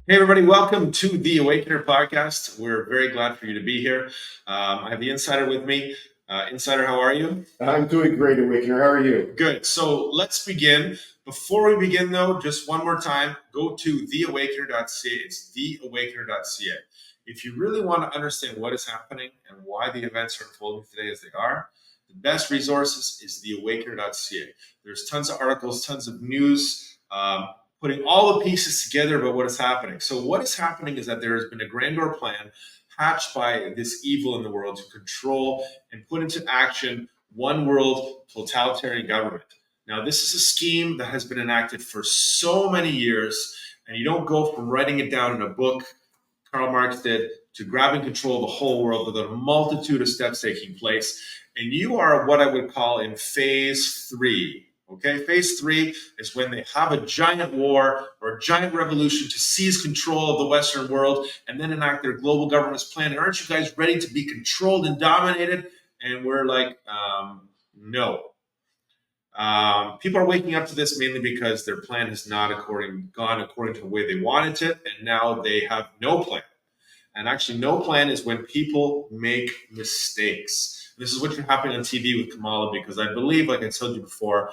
Hey, everybody, welcome to the Awakener podcast. We're very glad for you to be here. I have the Insider with me. Insider, how are you? I'm doing great, Awakener. How are you? Good. So let's begin. Before we begin, though, just one more time, go to theawakener.ca. It's theawakener.ca. If you really want to understand what is happening and why the events are unfolding today as they are, the best resources is theawakener.ca. There's tons of articles, tons of news, putting all the pieces together about what is happening. So what is happening is that there has been a grandeur plan hatched by this evil in the world to control and put into action one world totalitarian government. Now, this is a scheme that has been enacted for so many years, and you don't go from writing it down in a book, Karl Marx did, to grabbing control of the whole world with a multitude of steps taking place. And you are what I would call in phase three. Okay, phase three is when they have a giant war or a giant revolution to seize control of the Western world and then enact their global governance plan. And aren't you guys ready to be controlled and dominated? And we're like, no. People are waking up to this mainly because their plan has not gone according to the way they wanted it, and now they have no plan. And actually, no plan is when people make mistakes. This is what's happening on TV with Kamala because I believe, like I told you before,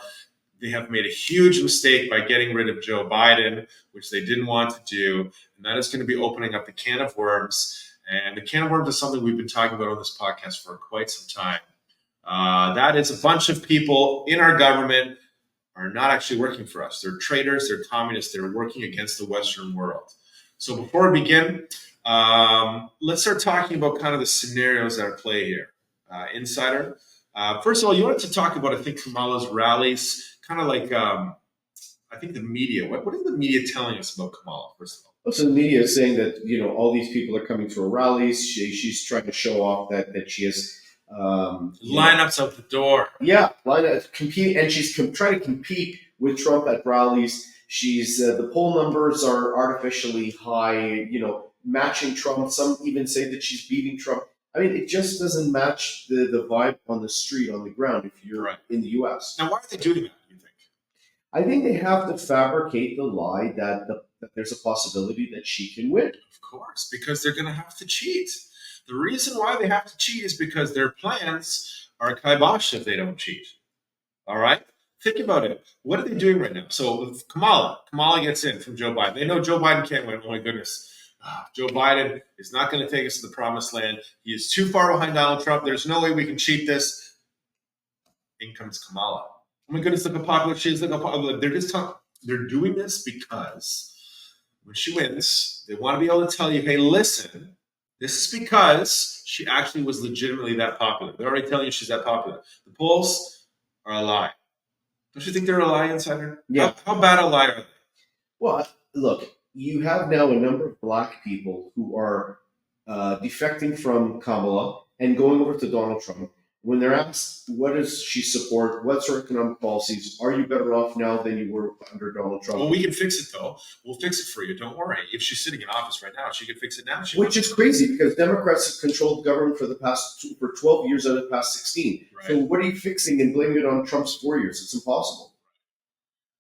they have made a huge mistake by getting rid of Joe Biden, which they didn't want to do. And that is going to be opening up the can of worms. And the can of worms is something we've been talking about on this podcast for quite some time. That is a bunch of people in our government are not actually working for us. They're traitors, they're communists, they're working against the Western world. So before we begin, let's start talking about kind of the scenarios that are at play here. Insider, first of all, you wanted to talk about, I think, Kamala's rallies, kind of like, I think the media. What is the media telling us about Kamala, first of all? So the media is saying that all these people are coming to her rallies. She's trying to show off that she has lineups out the door. Yeah, compete, and she's trying to compete with Trump at rallies. She's the poll numbers are artificially high. Matching Trump. Some even say that she's beating Trump. I mean, it just doesn't match the vibe on the street, on the ground, if you're Right. in the U.S. Now, why are they doing that, you think? I think they have to fabricate the lie that there's a possibility that she can win. Of course, because they're going to have to cheat. The reason why they have to cheat is because their plans are kibosh if they don't cheat. All right? Think about it. What are they doing right now? So Kamala gets in from Joe Biden. They know Joe Biden can't win. Oh my goodness. Joe Biden is not going to take us to the promised land. He is too far behind Donald Trump. There's no way we can cheat this. In comes Kamala. Oh my goodness, look how popular she is. Look how popular. They're doing this because when she wins, they want to be able to tell you, hey, listen, this is because she actually was legitimately that popular. They're already telling you she's that popular. The polls are a lie. Don't you think they're a lie, Insider? Yeah. How bad a lie are they? Well, look, you have now a number of black people who are defecting from Kamala and going over to Donald Trump. When they're asked, what does she support? What's her economic policies? Are you better off now than you were under Donald Trump? Well, we can fix it, though. We'll fix it for you. Don't worry. If she's sitting in office right now, she can fix it now. Which is crazy because Democrats have controlled government for 12 years out of the past 16. Right. So what are you fixing and blaming it on Trump's 4 years? It's impossible.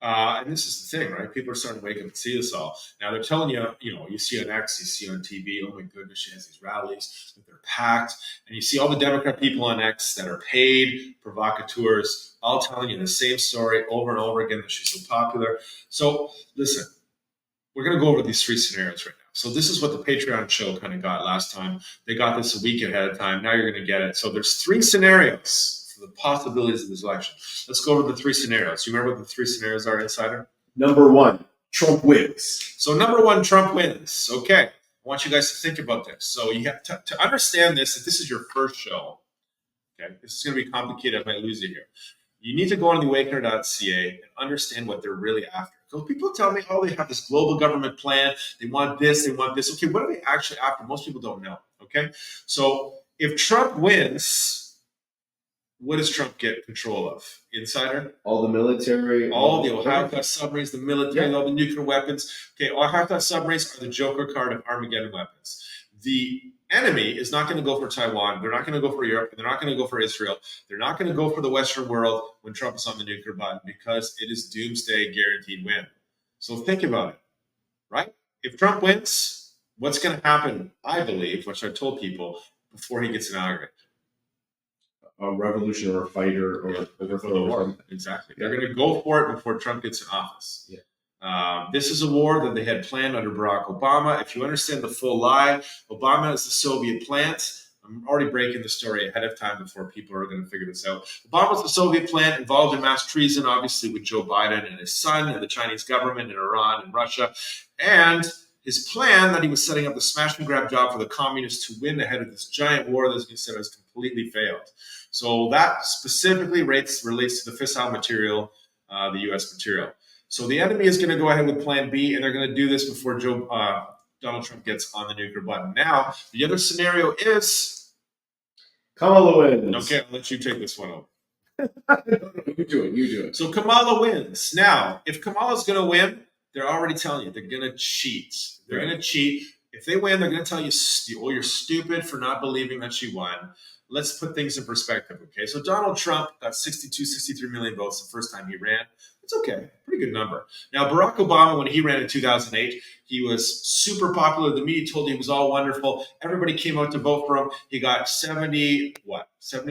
And this is the thing, right? People are starting to wake up and see this all. Now they're telling you, you see on X, you see on TV, oh my goodness, she has these rallies, they're packed. And you see all the Democrat people on X that are paid provocateurs, all telling you the same story over and over again that she's so popular. So listen, we're going to go over these three scenarios right now. So this is what the Patreon show kind of got last time. They got this a week ahead of time. Now you're going to get it. So there's three scenarios. The possibilities of this election. Let's go over the three scenarios. You remember what the three scenarios are, Insider? Number one, Trump wins. So number one, Trump wins. Okay. I want you guys to think about this. So you have to understand this, if this is your first show, okay, this is going to be complicated. I might lose you here. You need to go on the Awakener.ca and understand what they're really after. So people tell me, oh, they have this global government plan. They want this, they want this. Okay, what are they actually after? Most people don't know. Okay. So if Trump wins, what does Trump get control of? Insider? All the military. All the Ohio-class submarines, the military, all the nuclear weapons. Okay, Ohio-class submarines are the Joker card of Armageddon weapons. The enemy is not going to go for Taiwan. They're not going to go for Europe. They're not going to go for Israel. They're not going to go for the Western world when Trump is on the nuclear button because it is doomsday guaranteed win. So think about it, right? if Trump wins, what's going to happen, I believe, which I told people before he gets inaugurated? A revolution or a fight or overthrow the war. or Exactly. They're going to go for it before Trump gets in office. Yeah. This is a war that they had planned under Barack Obama. If you understand the full lie, Obama is the Soviet plant. I'm already breaking the story ahead of time before people are going to figure this out. Obama was the Soviet plant involved in mass treason, obviously with Joe Biden and his son and the Chinese government and Iran and Russia. And his plan that he was setting up the smash and grab job for the communists to win ahead of this giant war that has completely failed. So that specifically relates to the fissile material, the U.S. material. So the enemy is going to go ahead with Plan B, and they're going to do this before Donald Trump gets on the nuclear button. Now, the other scenario is Kamala wins. Okay, I'll let you take this one over. You do it. So Kamala wins. Now, if Kamala's going to win, they're already telling you they're going to cheat. They're going to cheat. If they win, they're going to tell you, "Oh, you're stupid for not believing that she won." Let's put things in perspective, okay? So Donald Trump got 62, 63 million votes the first time he ran. It's okay, pretty good number. Now, Barack Obama, when he ran in 2008, he was super popular. The media told you he was all wonderful. Everybody came out to vote for him. He got 70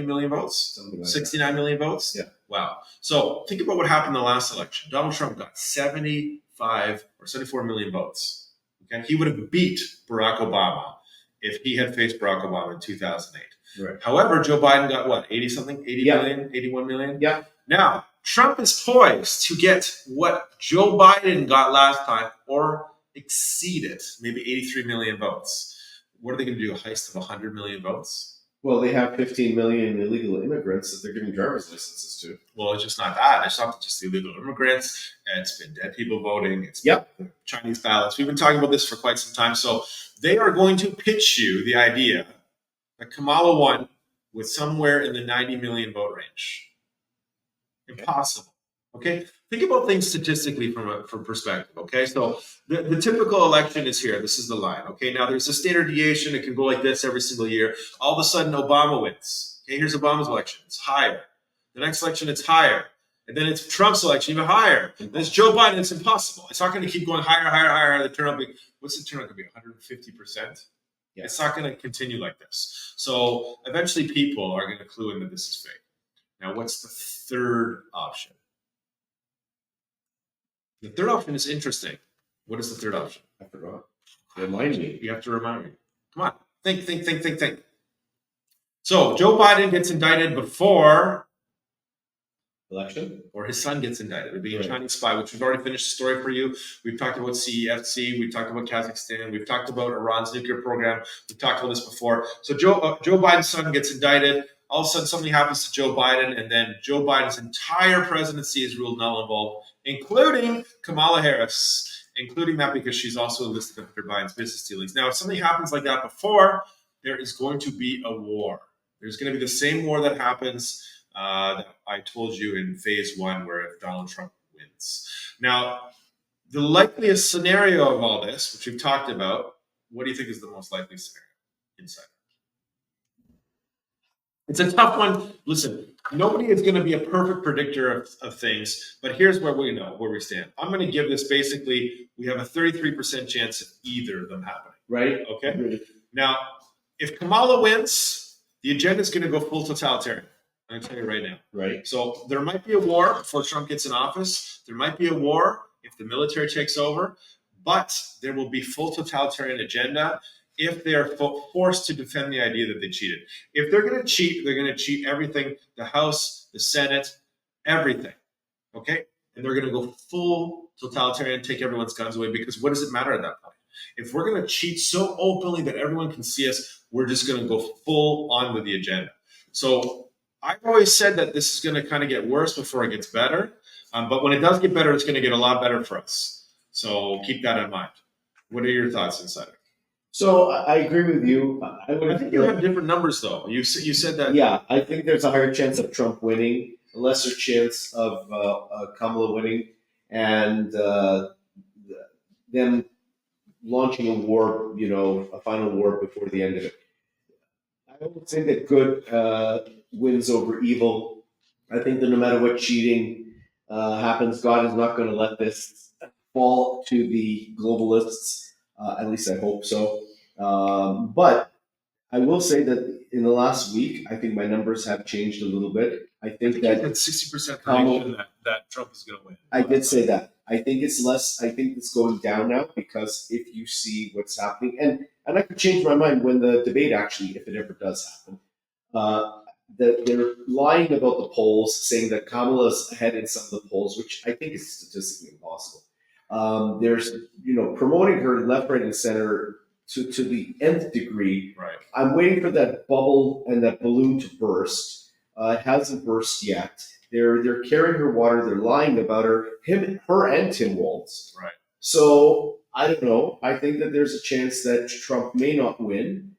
million votes? Something like 69 million votes? Yeah. Wow. So think about what happened in the last election. Donald Trump got 75 or 74 million votes. Okay, he would have beat Barack Obama if he had faced Barack Obama in 2008. Right. However, Joe Biden got what, 80 something, 80 Yeah. million, 81 million? Yeah. Now, Trump is poised to get what Joe Biden got last time or exceed it, maybe 83 million votes. What are they going to do, a heist of 100 million votes? Well, they have 15 million illegal immigrants that they're giving driver's licenses to. Well, it's just not that. It's not just the illegal immigrants. It's been dead people voting. It's Yep. been Chinese ballots. We've been talking about this for quite some time. So they are going to pitch you the idea that Kamala won with somewhere in the 90 million vote range. Impossible. Okay? Think about things statistically from perspective. Okay? So the typical election is here. This is the line. Okay? Now there's a standard deviation. It can go like this every single year. All of a sudden, Obama wins. Okay? Here's Obama's election. It's higher. The next election, it's higher. And then it's Trump's election, even higher. Then it's Joe Biden. It's impossible. It's not going to keep going higher. The turnout, what's the turnout going to be? 150%? Yeah. It's not going to continue like this. So eventually people are going to clue in that this is fake. Now, what's the third option? The third option is interesting. What is the third option? I forgot. Remind me. You have to remind me. Come on. Think. So Joe Biden gets indicted before Election? Or his son gets indicted. It'd be a Right. Chinese spy, which we've already finished the story for you. We've talked about CEFC. We've talked about Kazakhstan. We've talked about Iran's nuclear program. We've talked about this before. So Joe Biden's son gets indicted. All of a sudden, something happens to Joe Biden, and then Joe Biden's entire presidency is ruled null and void, including Kamala Harris, including that because she's also listed under Biden's business dealings. Now, if something happens like that before, there is going to be a war. There's going to be the same war that happens that I told you in phase one, where if Donald Trump wins. Now, the likeliest scenario of all this, which we've talked about, what do you think is the most likely scenario? Insider. It's a tough one. Listen, nobody is going to be a perfect predictor of things, but here's where we know where we stand. I'm going to give this basically, we have a 33% chance of either of them happening. Right. Okay? Really? Now, if Kamala wins, the agenda is going to go full totalitarian. I'm going to tell you right now. Right. So there might be a war before Trump gets in office. There might be a war if the military takes over, but there will be full totalitarian agenda if they are forced to defend the idea that they cheated. If they're going to cheat, they're going to cheat everything, the House, the Senate, everything. Okay? And they're going to go full totalitarian, take everyone's guns away, because what does it matter at that point? If we're going to cheat so openly that everyone can see us, we're just going to go full on with the agenda. So I've always said that this is going to kind of get worse before it gets better. But when it does get better, it's going to get a lot better for us. So keep that in mind. What are your thoughts, Insider? So I agree with you. I think you have different numbers, though. You said that. Yeah, I think there's a higher chance of Trump winning, a lesser chance of Kamala winning, and them launching a war, a final war before the end of it. I don't think that good wins over evil. I think that no matter what cheating happens, God is not going to let this fall to the globalists. At least I hope so. But I will say that in the last week, I think my numbers have changed a little bit. I think you that had 60% Kamala- prediction that Trump is going to win. I did say that. I think it's less. I think it's going down now because if you see what's happening, and I could change my mind when the debate actually, if it ever does happen. That they're lying about the polls, saying that Kamala's ahead in some of the polls, which I think is statistically impossible. There's, promoting her left, right, and center to the nth degree. Right. I'm waiting for that bubble and that balloon to burst. It hasn't burst yet. They're carrying her water. They're lying about her, her and Tim Walz. Right. So I don't know. I think that there's a chance that Trump may not win.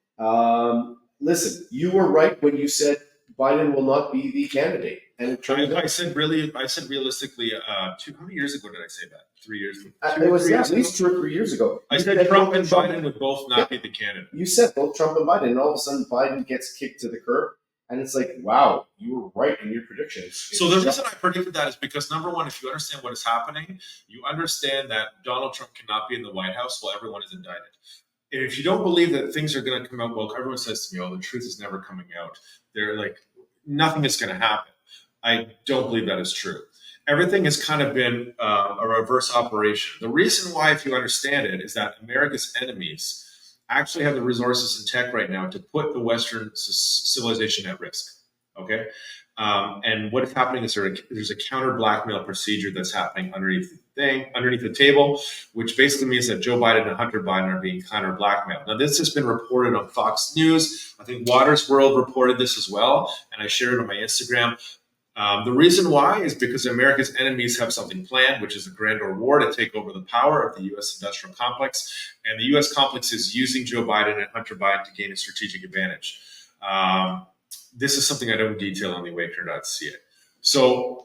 Listen, you were right when you said Biden will not be the candidate, and it turns out I said realistically. How many years ago did I say that? 3 years ago. it was at least 2 or 3 years ago. I You said Trump and Biden would both not be the candidate. You said both Trump and Biden, and all of a sudden Biden gets kicked to the curb, and it's like, wow, you were right in your predictions. So the reason I predicted that is because, number one, if you understand what is happening, you understand that Donald Trump cannot be in the White House while everyone is indicted. And if you don't believe that things are going to come out, well, everyone says to me, "Oh, the truth is never coming out." They're like, nothing is going to happen. I don't believe that is true. Everything has kind of been a reverse operation. The reason why, if you understand it, is that America's enemies actually have the resources and tech right now to put the Western civilization at risk. Okay? And what is happening is there's a counter blackmail procedure that's happening underneath the table, which basically means that Joe Biden and Hunter Biden are being counter blackmailed. Now, this has been reported on Fox News. I think Waters World reported this as well, and I shared it on my Instagram. The reason why is because America's enemies have something planned, which is a grand war to take over the power of the U.S. industrial complex. And the U.S. complex is using Joe Biden and Hunter Biden to gain a strategic advantage. This is something I don't detail on the Awakener.ca. So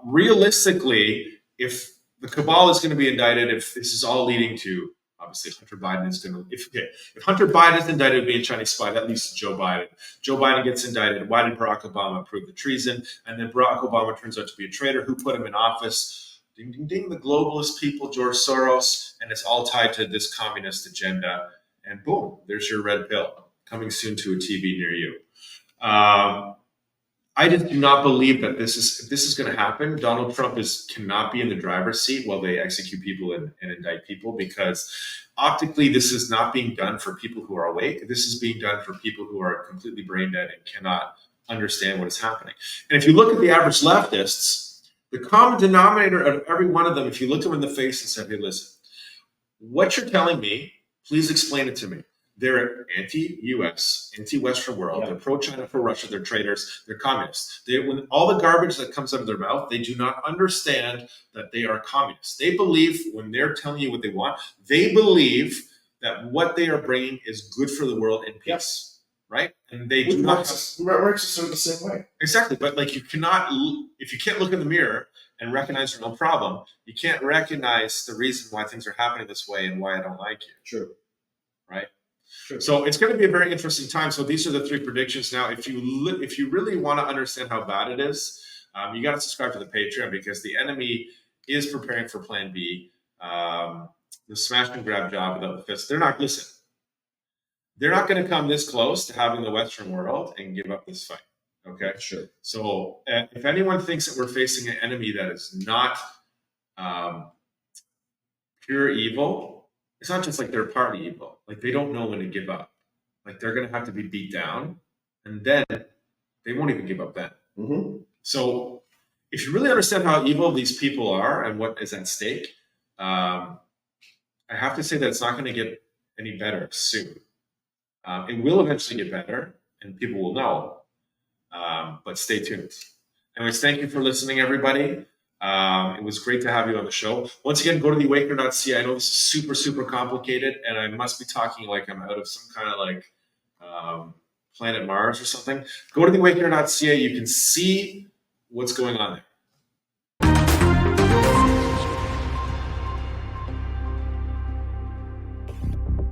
realistically, if the cabal is going to be indicted, if this is all leading to, obviously, Hunter Biden is going to, if Hunter Biden is indicted of being a Chinese spy, that leads to Joe Biden. Joe Biden gets indicted. Why did Barack Obama approve the treason? And then Barack Obama turns out to be a traitor. Who put him in office? Ding, ding, ding, the globalist people, George Soros. And it's all tied to this communist agenda. And boom, there's your red pill coming soon to a TV near you. I do not believe that if this is going to happen. Donald Trump cannot be in the driver's seat while they execute people and indict people, because optically this is not being done for people who are awake. This is being done for people who are completely brain dead and cannot understand what is happening. And if you look at the average leftists, the common denominator of every one of them, if you look them in the face and said, "Hey, listen, what you're telling me, please explain it to me." They're anti-U.S., anti-Western world. Yeah. They're pro-China, pro-Russia. They're traitors. They're communists. When all the garbage that comes out of their mouth, they do not understand that they are communists. They believe, when they're telling you what they want, they believe that what they are bringing is good for the world and peace, right? And they do not. Marxists are the same way. Exactly, but like if you can't look in the mirror and recognize your own problem, you can't recognize the reason why things are happening this way and why I don't like you. True. Right. Sure. So it's going to be a very interesting time. So these are the 3 predictions. Now, if you really want to understand how bad it is, you got to subscribe to the Patreon, because the enemy is preparing for Plan B, the smash and grab job without the fist. They're not going to come this close to having the Western world and give up this fight. Okay, sure. So if anyone thinks that we're facing an enemy that is not pure evil, it's not just like they're party evil. Like, they don't know when to give up. Like, they're going to have to be beat down, and then they won't even give up then. Mm-hmm. So if you really understand how evil these people are and what is at stake, I have to say that it's not going to get any better soon. It will eventually get better, and people will know. But stay tuned. Anyways, thank you for listening, everybody. It was great to have you on the show. Once again, go to the Awakener.ca. I know this is super, super complicated, and I must be talking like I'm out of some kind of like planet Mars or something. Go to the Awakener.ca. You can see what's going on there.